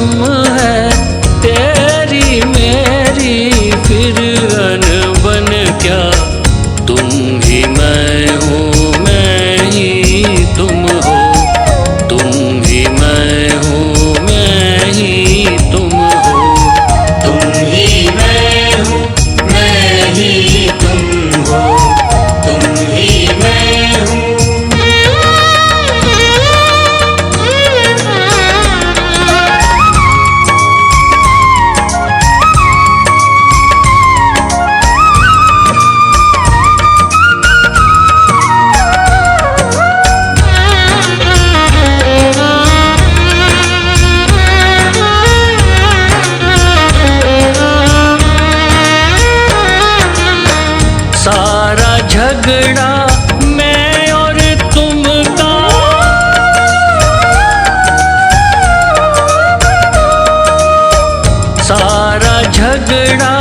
तुम है, तेरी मेरी फिर अनबन क्या। तुम ही मैं हूँ, मैं ही तुम हो। तुम ही मैं हूँ, मैं ही तुम हो। तुम ही मैं हूँ, मैं ही तुम हो। तुम ही मैं हूँ। सारा झगड़ा मैं और तुम का, सारा झगड़ा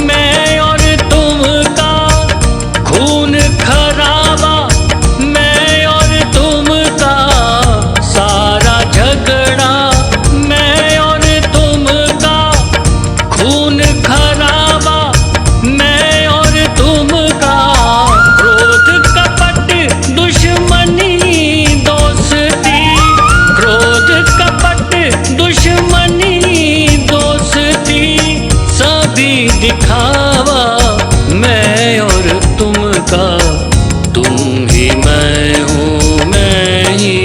मैं और तुम का। खून खराबा मैं और तुम का, सारा झगड़ा मैं और तुम का। खून खराबा मैं और तुम का। क्रोध कपट दुश्मनी दोस्ती, क्रोध कपट दुश्मनी दोस्ती। सभी दिखावा मैं और तुम का। तुम ही मैं हूँ, मैं ही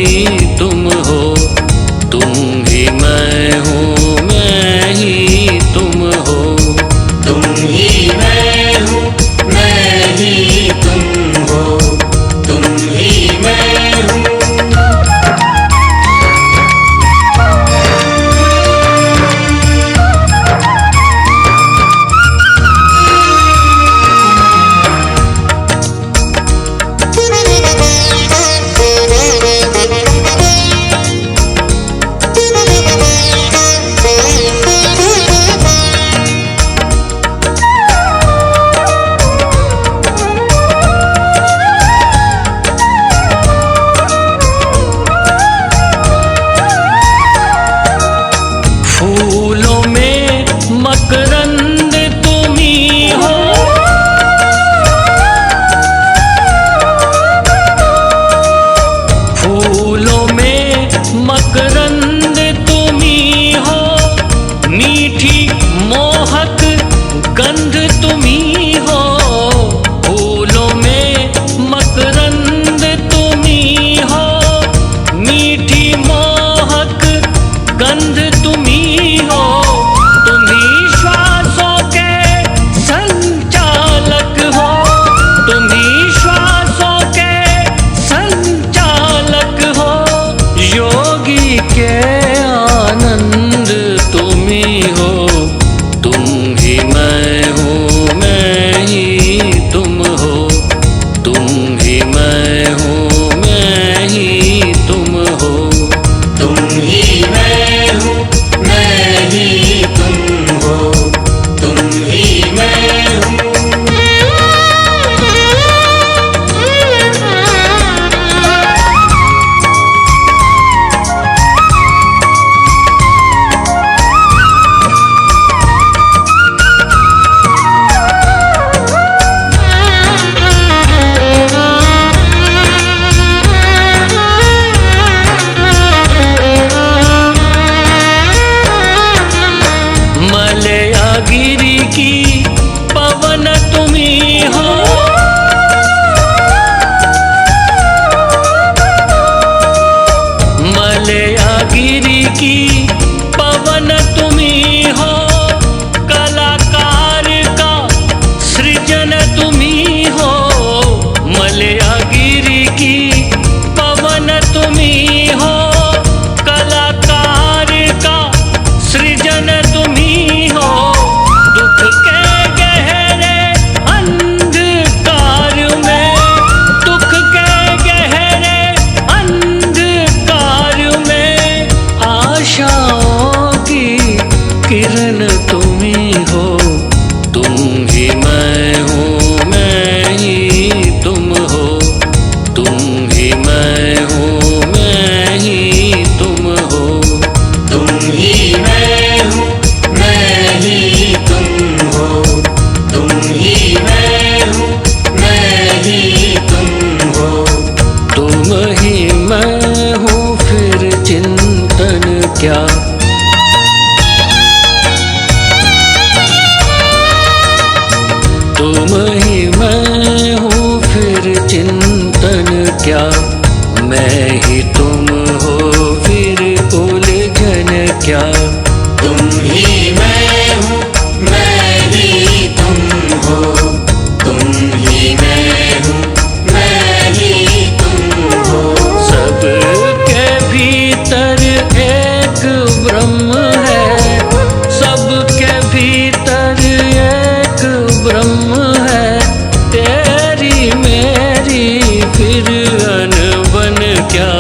तुम हो। तुम ही मैं हूँ, मैं ही तुम हो। तुम ही मैं हूँ, मैं ही तुम हो। तुम ही मैं हूँ। फूलों में मकरंद तुम ही हो। फूलों में मकरंद तुम ही हो। मीठी मोहक गंध तुम ही हो। फूलों में मकरंद तुम ही हो। मीठी मोहक गंध तुम ही हो। तुम ही श्वासों के संचालक हो। तुम ही श्वासों के संचालक हो। योगी के आनंद तुम ही हो। तुम ही मैं हूँ, मैं ही तुम हो। तुम ही मैं हूँ, मैं ही तुम हो। तुम ही मैं हूँ, मैं ही तुम हो। तुम ही मैं हूँ। मलयागिरी की पवन तुम ही हो। मलयागिरी की पवन तुम ही हो। कलाकार का सृजन तुम ही हो। मलयागिरी की पवन तुम ही हो। कलाकार का सृजन तुम ही हो। दुख के गहरे अंधकार में, दुख के गहरे अंधकार में आशाओं की किरण तुम ही हो। तुम ही मैं हूँ, मैं ही तुम हो। तुम ही मैं हूँ, मैं ही तुम हो। तुम ही मैं क्या। तुम ही मैं हूँ फिर चिंतन क्या, मैं ही तुम हो फिर उलझन क्या। तुम ही मैं हूँ मैं ही तुम हो, तुम ही मैं हूँ मैं ही तुम हो। सबके भीतर एक ब्रह्म है, सबके भीतर एक ब्रह्म है, तेरी मेरी फिर अनबन क्या।